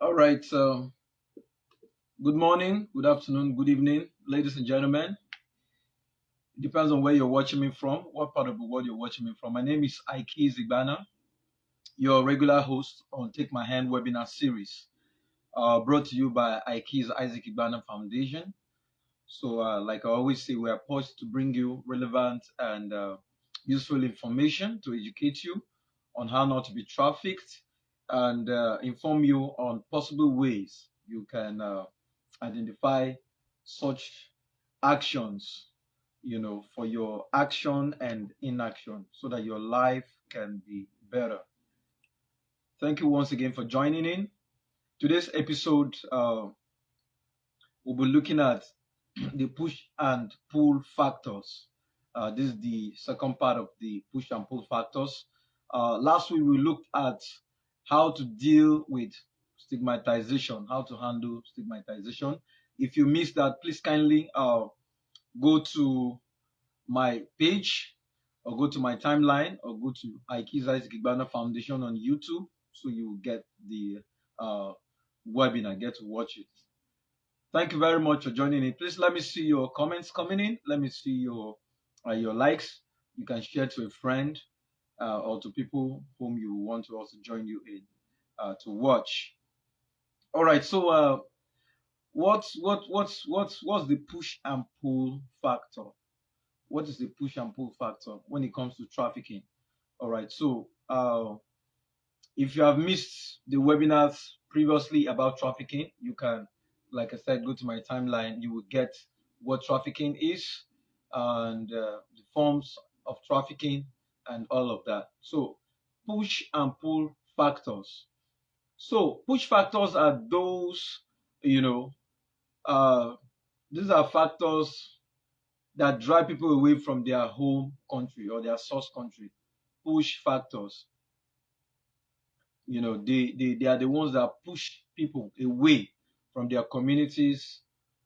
All right. So, good morning, good afternoon, good evening, ladies and gentlemen. It depends on where you're watching me from, what part of the world you're watching me from. My name is Ike Zigbana, your regular host on Take My Hand webinar series, brought to you by Ike's Isaac Igbana Foundation. So, like I always say, we are poised to bring you relevant and useful information to educate you on how not to be trafficked and inform you on possible ways you can identify such actions, for your action and inaction so that your life can be better. Thank you once again for joining in. Today's episode, we'll be looking at the push and pull factors. This is the second part of the push and pull factors. Last week, we looked at how to deal with stigmatization, how to handle stigmatization. If you missed that, please kindly go to my page or go to my timeline or go to Ike's Isaac Igbana Foundation on YouTube so you will get the uh, webinar, get to watch it. Thank you very much for joining in. Please let me see your comments coming in. Let me see your likes. You can share to a friend or to people whom you want to also join you in to watch. All right. So what's the push and pull factor? What is the push and pull factor when it comes to trafficking? All right. So if you have missed the webinars previously about trafficking, you can, like I said, go to my timeline. You will get what trafficking is and the forms of trafficking and all of that. So, push and pull factors. So, push factors are those, you know, uh, these are factors that drive people away from their home country or their source country. Push factors. They are the ones that push people away from their communities.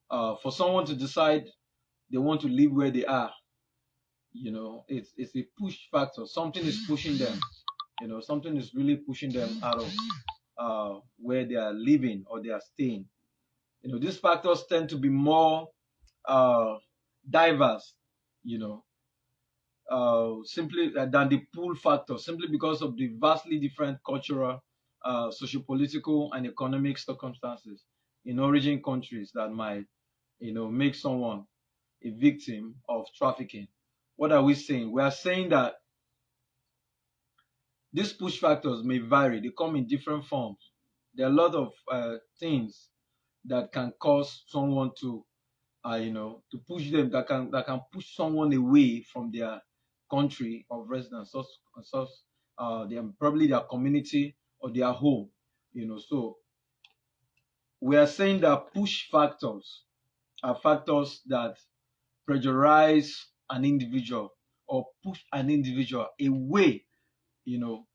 For someone to decide they want to live where they are, it's a push factor. Something is pushing them. Something is really pushing them out of where they are living or they are staying. These factors tend to be more diverse. You know, simply than the pull factor, simply because of the vastly different cultural, socio-political, and economic circumstances in origin countries that might, make someone a victim of trafficking. What are we saying? We are saying that these push factors may vary. They come in different forms. There are a lot of things that can cause someone to to push them, that can push someone away from their country of residence, probably their community or their home. So we are saying that push factors are factors that pressurize an individual or push an individual away, you know,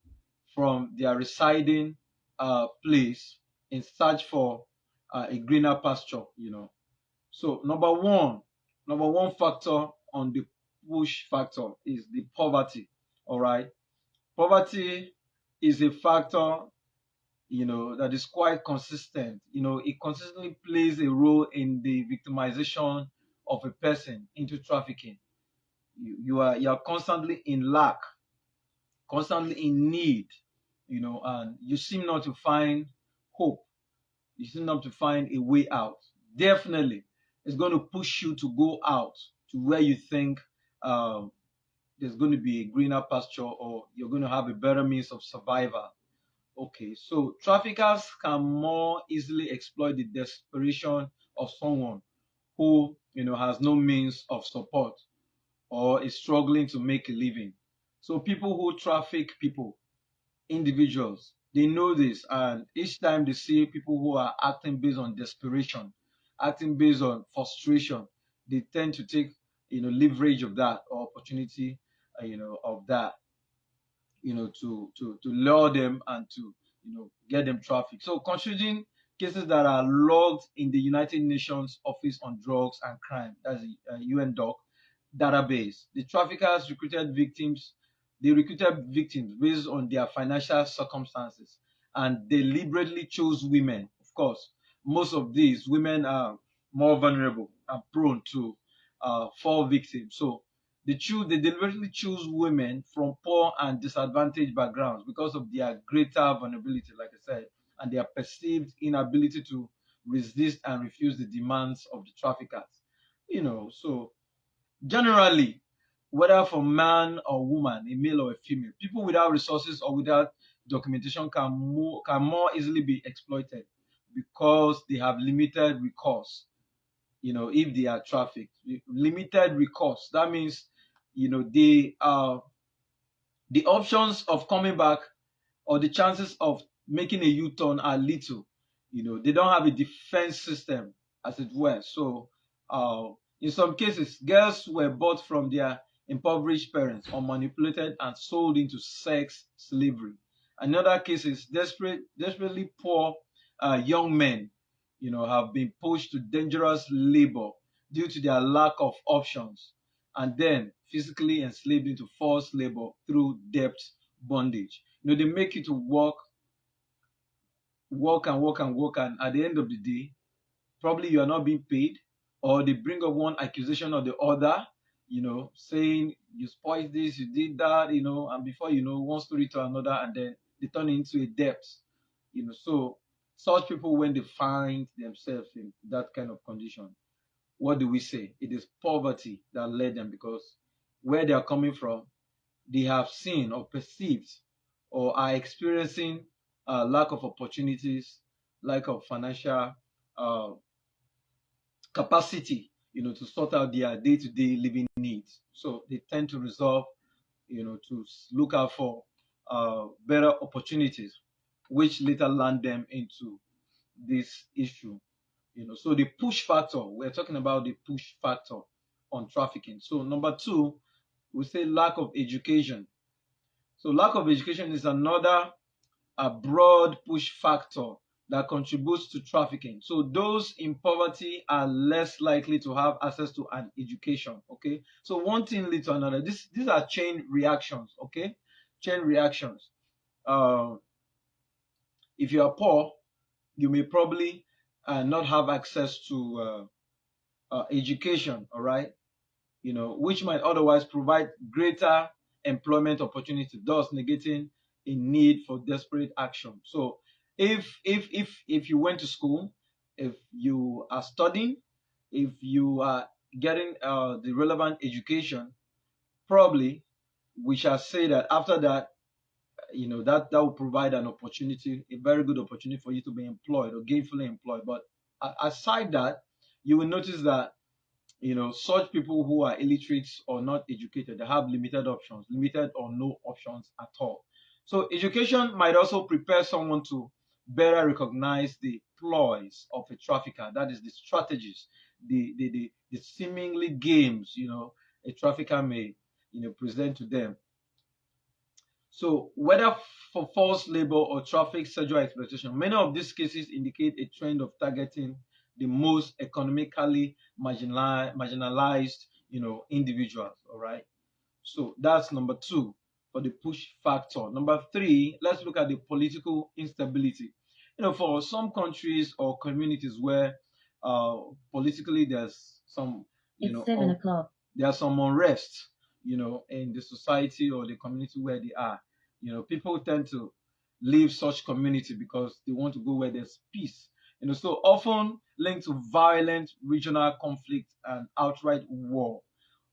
from their residing place in search for a greener pasture. So number one factor on the push factor is the poverty. All right, poverty is a factor that is quite consistent. It consistently plays a role in the victimization of a person into trafficking. You are constantly in lack, constantly in need, and you seem not to find hope. You seem not to find a way out. Definitely, it's going to push you to go out to where you think um, there's going to be a greener pasture or you're going to have a better means of survival. Okay, so traffickers can more easily exploit the desperation of someone who has no means of support or is struggling to make a living. So people who traffic people, individuals, they know this, and each time they see people who are acting based on desperation, acting based on frustration, they tend to take leverage of that or opportunity of that to lure them and to get them trafficked. So considering cases that are logged in the United Nations Office on Drugs and Crime, that's the UNDOC database, the traffickers recruited victims. They recruited victims based on their financial circumstances and deliberately chose women. Of course, most of these women are more vulnerable and prone to fall victim. So they deliberately choose women from poor and disadvantaged backgrounds because of their greater vulnerability, like I said, and their perceived inability to resist and refuse the demands of the traffickers. So generally, whether for man or woman, a male or a female, people without resources or without documentation can more easily be exploited because they have limited recourse. If they are trafficked, limited recourse. That means, the options of coming back or the chances of making a U-turn are little. They don't have a defense system, as it were. So, in some cases, girls were bought from their impoverished parents or manipulated and sold into sex slavery. In other cases, desperately poor young men, have been pushed to dangerous labor due to their lack of options, and then physically enslaved into forced labor through debt bondage. They make you to work and work and work, and at the end of the day, probably you are not being paid, or they bring up one accusation or the other, saying you spoiled this, you did that, and before you know, one story to another, and then they turn it into a debt. So such people, when they find themselves in that kind of condition, what do we say? It is poverty that led them, because where they are coming from, they have seen or perceived or are experiencing lack of opportunities, lack of financial uh, capacity, to sort out their day-to-day living needs. So they tend to resolve, to look out for better opportunities, which later land them into this issue. So the push factor, we're talking about the push factor on trafficking. So number two, we say lack of education. So lack of education is another a broad push factor that contributes to trafficking. So those in poverty are less likely to have access to an education. Okay. So one thing leads to another. These are chain reactions. Okay. Chain reactions. Uh, if you are poor, you may probably not have access to education. All right. Which might otherwise provide greater employment opportunity, thus negating a need for desperate action. So if you went to school, if you are studying, if you are getting the relevant education, probably we shall say that after that, that will provide an opportunity, a very good opportunity for you to be employed or gainfully employed. But aside that, you will notice that such people who are illiterate or not educated, they have limited options, limited or no options at all. So education might also prepare someone to better recognize the ploys of a trafficker, that is the strategies, the seemingly games, a trafficker may, present to them. So whether for forced labor or traffic sexual exploitation, many of these cases indicate a trend of targeting the most economically marginalized, individuals. All right. So that's number two for the push factor. Number three, let's look at the political instability. For some countries or communities where politically there's some, It's 7 o'clock. there's some unrest, in the society or the community where they are. People tend to leave such community because they want to go where there's peace. So often linked to violent regional conflict and outright war.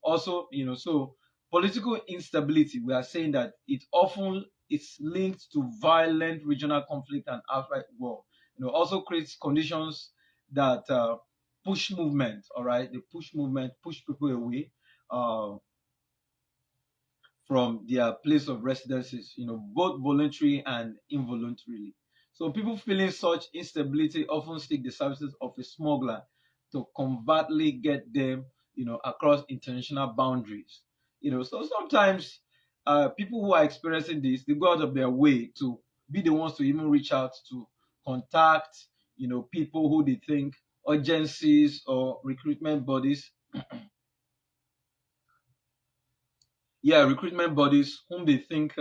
Also, so political instability, we are saying that it often is linked to violent regional conflict and outright war. Also creates conditions that push movement. All right, the push movement push people away uh, from their place of residences, both voluntary and involuntarily. So people feeling such instability often seek the services of a smuggler to covertly get them, across international boundaries. So sometimes people who are experiencing this, they go out of their way to be the ones to even reach out to contact, people who they think agencies or recruitment bodies, recruitment bodies whom they think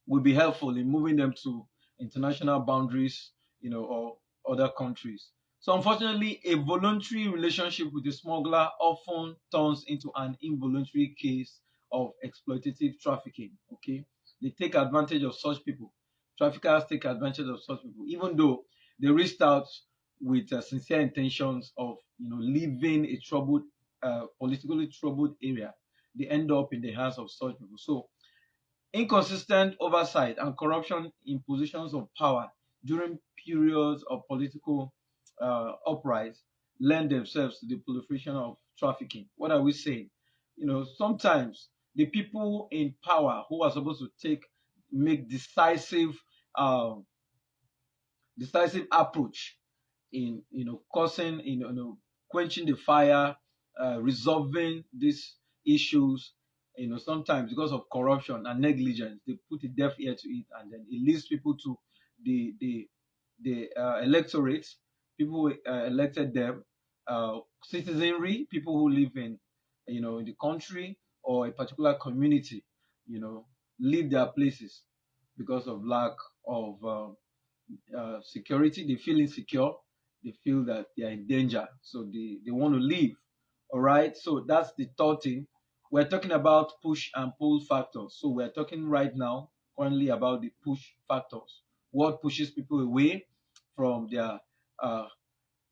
will be helpful in moving them to international boundaries, or other countries. So unfortunately, a voluntary relationship with a smuggler often turns into an involuntary case of exploitative trafficking. Okay, they take advantage of such people. Traffickers take advantage of such people, even though they reached out with sincere intentions of, leaving a troubled, politically troubled area. They end up in the hands of such people. So inconsistent oversight and corruption in positions of power during periods of political uprise lend themselves to the proliferation of trafficking. What are we saying? Sometimes the people in power who are supposed to make uh, decisive approach in causing, quenching the fire, resolving these issues. Sometimes because of corruption and negligence, they put a deaf ear to it, and then it leads people to the electorate, people who elected them, citizenry, people who live in the country or a particular community, leave their places because of lack of security. They feel insecure. They feel that they are in danger. So they want to leave. All right. So that's the third thing. We're talking about push and pull factors. So we're talking right now currently about the push factors. What pushes people away from their uh,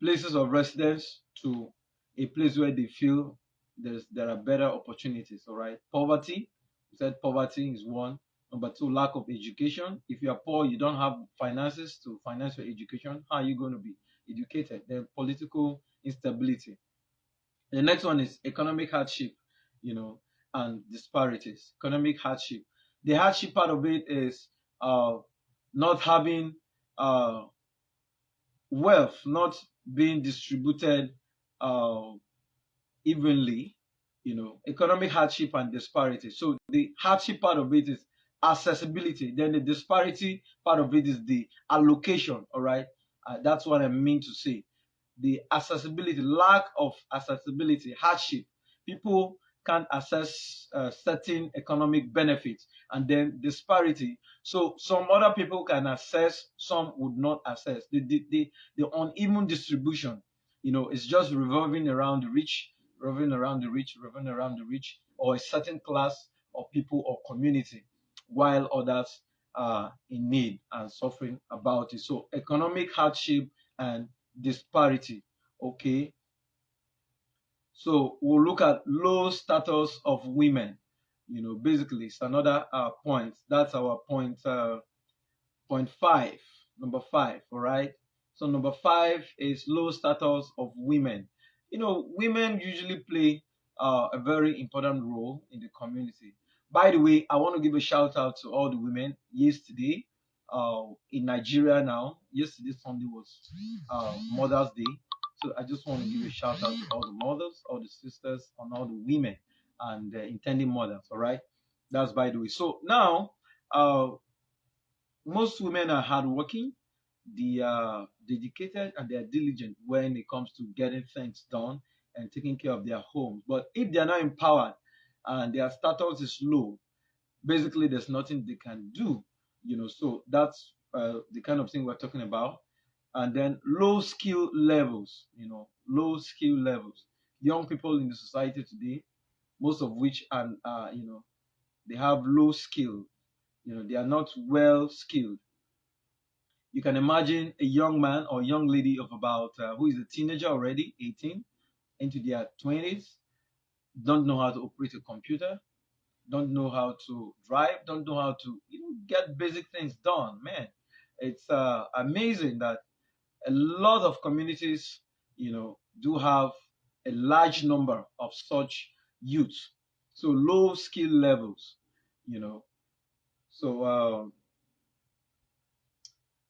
places of residence to a place where they feel there are better opportunities. All right. Poverty. We said poverty is one. Number two, lack of education. If you are poor, you don't have finances to finance your education. How are you going to be educated? Then political instability. The next one is economic hardship, and disparities. Economic hardship. The hardship part of it is not having uh, wealth, not being distributed uh, evenly, economic hardship and disparity. So the hardship part of it is accessibility. Then the disparity part of it is the allocation. All right. That's what I mean to say. The accessibility, lack of accessibility, hardship. People can't access certain economic benefits, and then disparity. So some other people can access, some would not access. The uneven distribution, it's just revolving around the rich, revolving around the rich, revolving around the rich, or a certain class of people or community, while others are in need and suffering about it. So economic hardship and disparity. Okay, so we'll look at low status of women. Basically, it's another point. That's our point five. Number five. All right. So number five is low status of women. Women usually play a very important role in the community. By the way, I want to give a shout out to all the women yesterday in Nigeria now. Yesterday Sunday was Mother's Day. So I just want to give a shout out to all the mothers, all the sisters, and all the women and intending mothers. All right. That's by the way. So now, most women are hardworking, they are dedicated, and they are diligent when it comes to getting things done and taking care of their homes. But if they are not empowered and their status is low, basically there's nothing they can do. So that's the kind of thing we're talking about. And then low skill levels. Low skill levels. Young people in the society today, most of which are, they have low skill. They are not well skilled. You can imagine a young man or young lady of about who is a teenager already, 18, into their 20s, don't know how to operate a computer, don't know how to drive, don't know how to get basic things done. Man, it's amazing that a lot of communities, do have a large number of such youth. So low skill levels, you know. So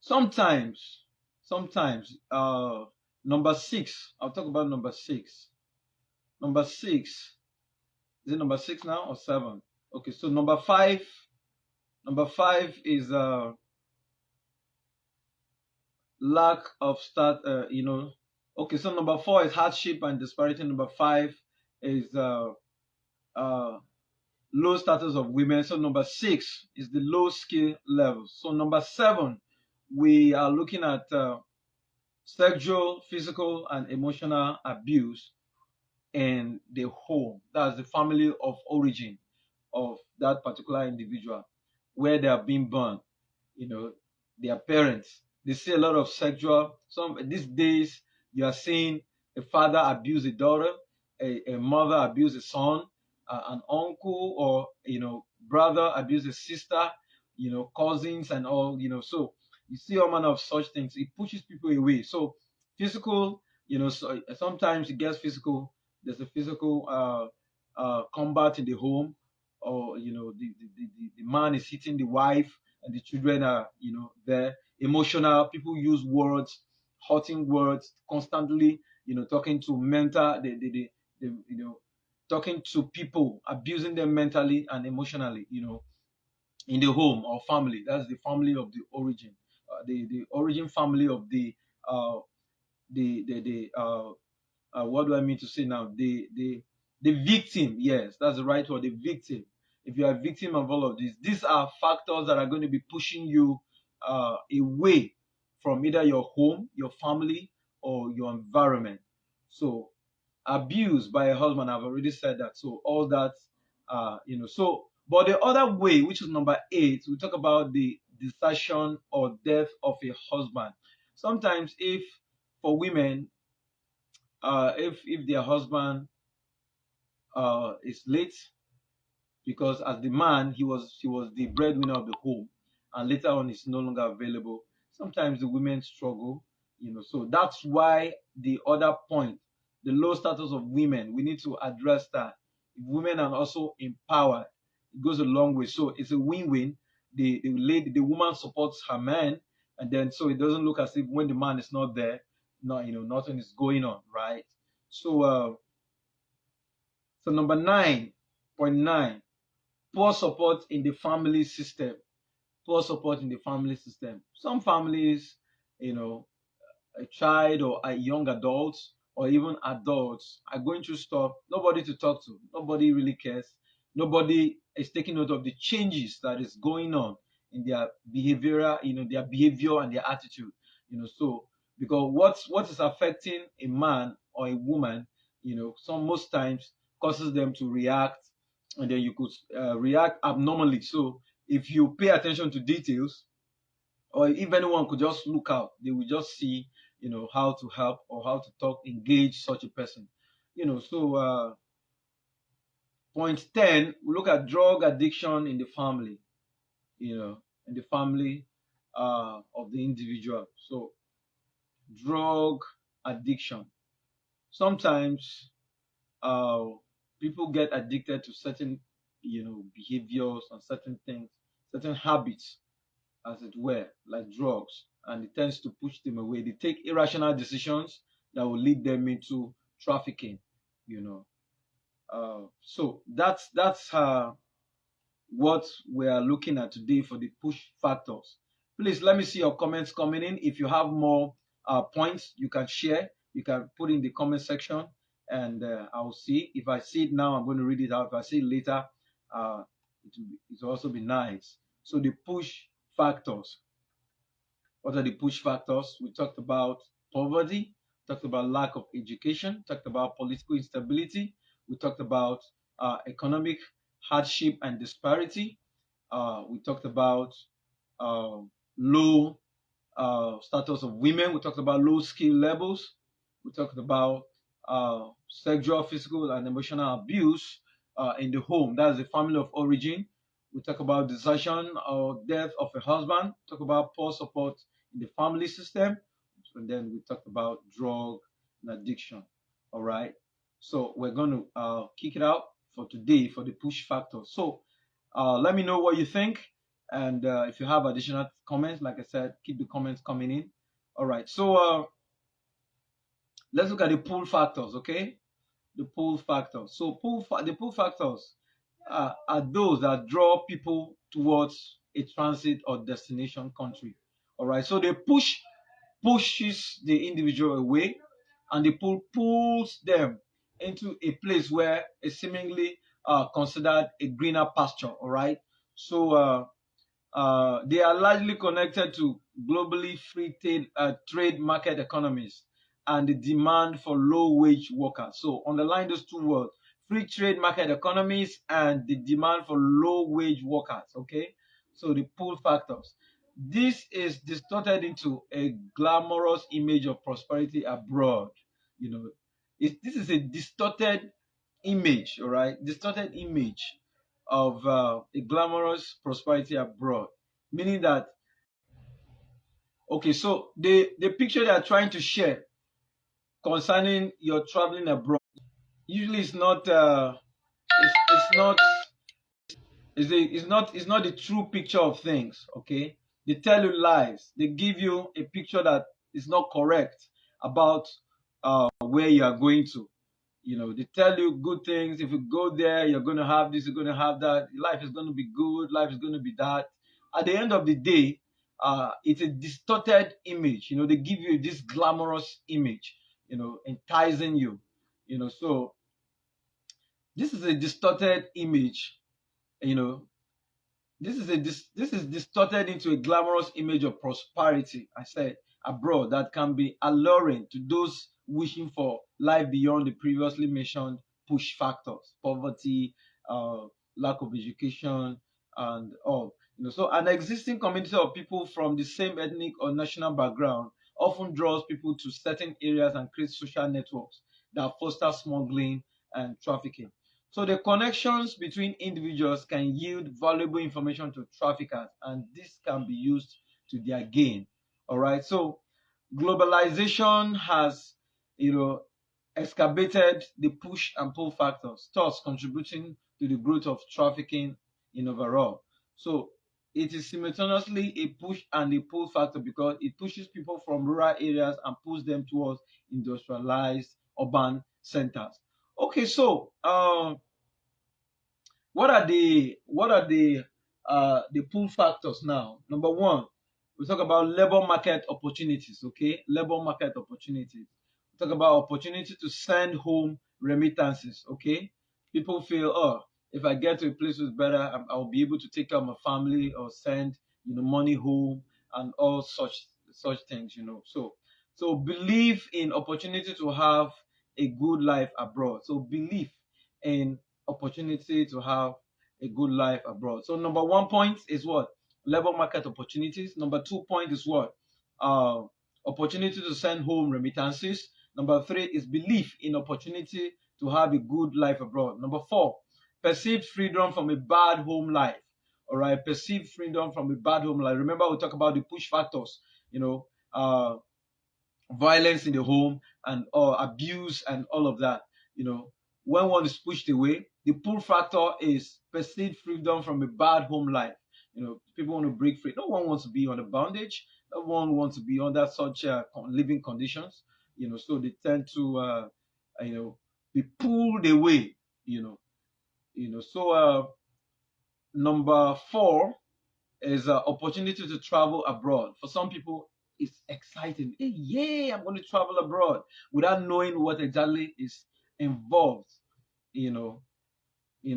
sometimes number six, I'll talk about number six. Number six, is it number six now or seven? Okay, so number five is lack of okay, so number four is hardship and disparity. Number five is uh low status of women. So number 6 is the low skill level. So number 7, we are looking at sexual, physical, and emotional abuse in the home. That's the family of origin of that particular individual, where they are being born. You know, their parents. They see a lot of sexual. Some these days you are seeing a father abuse a daughter, a mother abuse a son, an uncle or brother abuse a sister, cousins and all. So you see all manner of such things. It pushes people away. So physical, so sometimes it gets physical. There's a physical combat in the home, or the man is hitting the wife and the children are there. Emotional, people use words, hurting words constantly, talking to mental, talking to people, abusing them mentally and emotionally, in the home or family. That's the family of the origin, the origin family of uh the what do I mean to say now? The victim. Yes, that's the right word. The victim. If you are a victim of all of this, these are factors that are going to be pushing you away from either your home, your family, or your environment. So, abuse by a husband, I've already said that. So all that, So, but the other way, which is number 8, we talk about the desertion or death of a husband. Sometimes, if for women, if their husband is late, because as the man he was the breadwinner of the home, and later on is no longer available. Sometimes the women struggle, so that's why the other point, the low status of women, we need to address that. If women are also empowered, it goes a long way. So it's a win-win. The woman supports her man, and then so it doesn't look as if when the man is not there, nothing is going on, right? So number 9.9, poor support in the family system. Poor support in the family system. Some families, you know, a child or a young adult or even adults are going through stuff, nobody to talk to, nobody really cares, nobody is taking note of the changes that is going on in their behavioral, their behavior and their attitude, so because what is affecting a man or a woman, some most times causes them to react, and then you could react abnormally. So if you pay attention to details, or if anyone could just look out, they will just see, how to help or how to talk, engage such a person. Point 10, we look at drug addiction in the family, in the family of the individual. So drug addiction. Sometimes uh, people get addicted to certain, behaviors and certain things, certain habits, as it were, like drugs, and it tends to push them away. They take irrational decisions that will lead them into trafficking. You know, so that's what we are looking at today for the push factors. Please let me see your comments coming in. If you have more points, you can share. You can put in the comment section, and I'll see. If I see it now, I'm going to read it out. If I see it later, it will also be nice. So the push factors. What are the push factors? We talked about poverty, talked about lack of education, talked about political instability, we talked about economic hardship and disparity, we talked about uh, low status of women, we talked about low skill levels, we talked about sexual, physical, and emotional abuse in the home. That's the family of origin. We talk about desertion or death of a husband. Talk about poor support in the family system. And then we talk about drug and addiction. All right. So we're going to kick it out for today for the push factor. So let me know what you think. And if you have additional comments, like I said, keep the comments coming in. All right. So let's look at the pull factors, okay? The pull factors. So the pull factors are those that draw people towards a transit or destination country. All right. So they pushes the individual away, and the pull pulls them into a place where a seemingly considered a greener pasture. All right. So they are largely connected to globally free trade market economies and the demand for low wage workers. So underline those two words: free trade market economies and the demand for low wage workers. Okay. So the pull factors. This is distorted into a glamorous image of prosperity abroad. You know, this is a distorted image, all right? Distorted image of a glamorous prosperity abroad, meaning that, okay, so the picture they are trying to share concerning your traveling abroad usually is not it's not it's not the true picture of things. Okay, they tell you lies. They give you a picture that is not correct about where you are going to. You know, they tell you good things. If you go there, you're going to have this, you're going to have that. Life is going to be good. Life is going to be that. At the end of the day, it's a distorted image. You know, they give you this glamorous image, you know, enticing you. You know, so this is a distorted image. You know, this is distorted into a glamorous image of prosperity, I said, abroad, that can be alluring to those wishing for life beyond the previously mentioned push factors: poverty, uh, lack of education, and all. You know, so an existing community of people from the same ethnic or national background often draws people to certain areas and creates social networks that foster smuggling and trafficking. So the connections between individuals can yield valuable information to traffickers, and this can be used to their gain. All right. So globalization has, you know, exacerbated the push and pull factors, thus contributing to the growth of trafficking in overall. So it is simultaneously a push and a pull factor because it pushes people from rural areas and pulls them towards industrialized urban centers. Okay, so what are the pull factors now? Number one, we talk about labor market opportunities. Okay, labor market opportunities. We talk about opportunity to send home remittances. Okay, people feel, oh, if I get to a place that's better, I'll be able to take care of my family or send, you know, money home and all such things. You know, so believe in opportunity to have a good life abroad. So believe in opportunity to have a good life abroad. So number one point is what? Labor market opportunities. Number 2 point is what? Uh, Opportunity to send home remittances. Number three is belief in opportunity to have a good life abroad. Number four, perceived freedom from a bad home life. All right, perceived freedom from a bad home life. Remember, we talk about the push factors. You know, violence in the home and or abuse and all of that. You know, when one is pushed away, the pull factor is perceived freedom from a bad home life. You know, people want to break free. No one wants to be under bondage. No one wants to be under such living conditions. You know, so they tend to you know, be pulled away. You know, So number four is an opportunity to travel abroad. For some people, it's exciting. Hey, yeah, I'm going to travel abroad without knowing what exactly is involved. You know,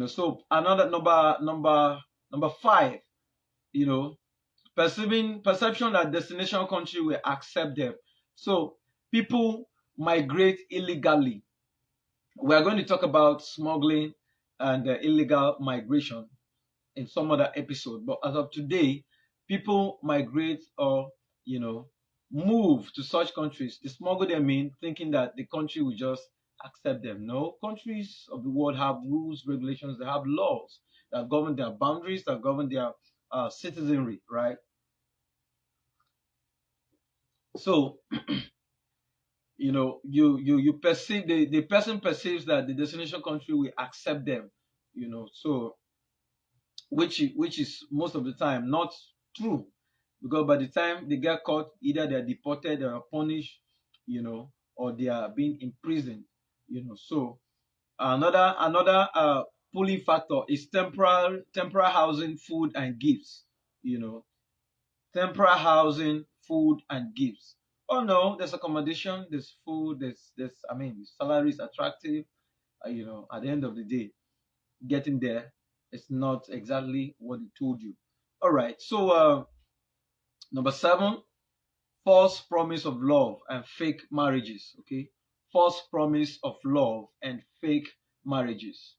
So another number five. You know, perception that destination country will accept them. So people migrate illegally. We are going to talk about smuggling and illegal migration in some other episode. But as of today, people migrate or, you know, move to such countries. They smuggle them in, thinking that the country will just accept them. No, countries of the world have rules, regulations, they have laws that govern their boundaries, that govern their citizenry, right? So, you perceive the person perceives that the destination country will accept them, so which is most of the time not true, because by the time they get caught, either they are deported, they are punished, or they are being imprisoned. So another pulling factor is temporary housing, food and gifts. you know Temporary housing, food and gifts. Oh no, there's accommodation, there's food, there's I mean, salary is attractive, at the end of the day. getting there is not exactly what they told you. All right. So number 7, false promise of love and fake marriages. Okay, false promise of love and fake marriages.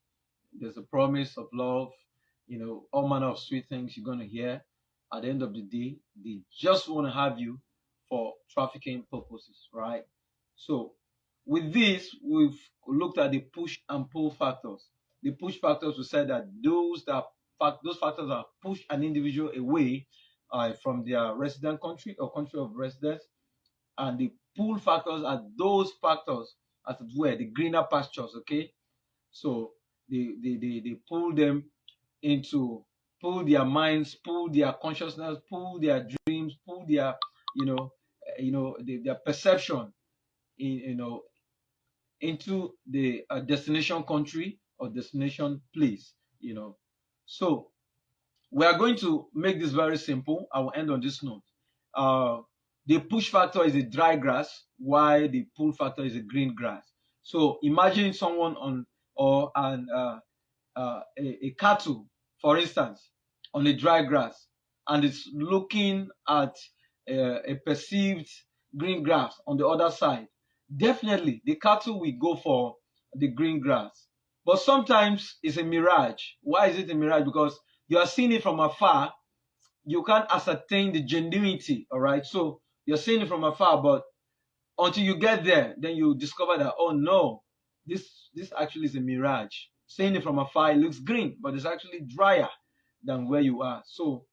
There's a promise of love, all manner of sweet things you're going to hear. At the end of the day, they just want to have you for trafficking purposes, right? So, with this, we've looked at the push and pull factors. The push factors, we said that those factors that push an individual away from their resident country or country of residence, and the pull factors are those factors as it were, the greener pastures. Okay, so they pull them into, pull their minds, pull their consciousness, pull their dreams, pull their their perception in into the destination country or destination place. So we are going to make this very simple. I will end on this note. Uh, the push factor is a dry grass, while the pull factor is a green grass. So imagine someone on or an a cattle, for instance, on a dry grass, and it's looking at a perceived green grass on the other side. Definitely, the cattle will go for the green grass. But sometimes it's a mirage. Why is it a mirage? Because you are seeing it from afar. You can't ascertain the genuinity. All right. So you're seeing it from afar, but until you get there, then you discover that, oh no, this actually is a mirage. Seeing it from afar, it looks green, but it's actually drier than where you are. So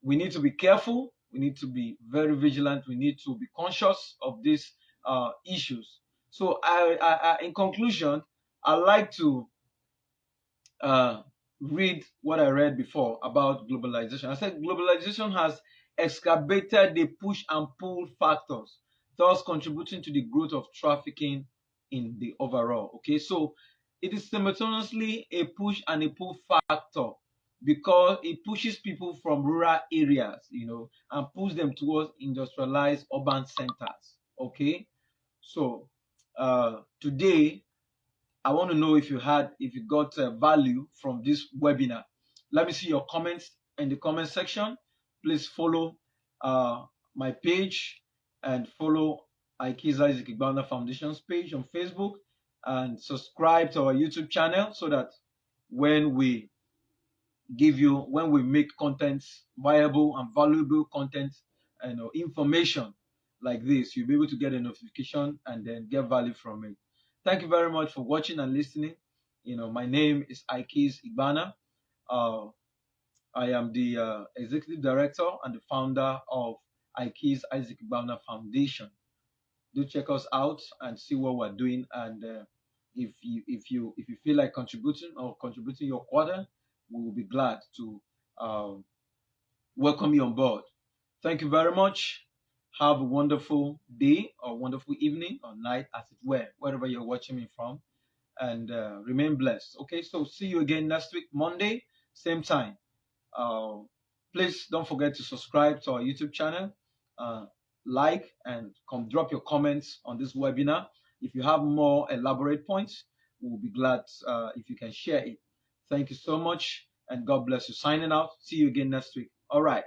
we need to be careful. We need to be very vigilant. We need to be conscious of these issues. So in conclusion, I like to uh, read what I read before about globalization. I said globalization has exacerbated the push and pull factors, thus contributing to the growth of trafficking in the overall. Okay, so it is simultaneously a push and a pull factor because it pushes people from rural areas, and pulls them towards industrialized urban centers. Okay, so today I want to know if you got value from this webinar. Let me see your comments in the comment section. Please follow my page and follow Aikiza Isaac Igbana Foundation's page on Facebook, and subscribe to our YouTube channel so that when we when we make content, viable and valuable content and information like this, you'll be able to get a notification and then get value from it. Thank you very much for watching and listening. My name is Aikis Igbana. I am the executive director and the founder of Aikis Isaac Igbana Foundation. Do check us out and see what we're doing. And if you feel like contributing your quarter, we will be glad to welcome you on board. Thank you very much. Have a wonderful day or wonderful evening or night, as it were, wherever you're watching me from, and remain blessed. Okay, so see you again next week, Monday, same time. Please don't forget to subscribe to our YouTube channel, like, and drop your comments on this webinar. If you have more elaborate points, we'll be glad if you can share it. Thank you so much, and God bless you. Signing out. See you again next week. All right.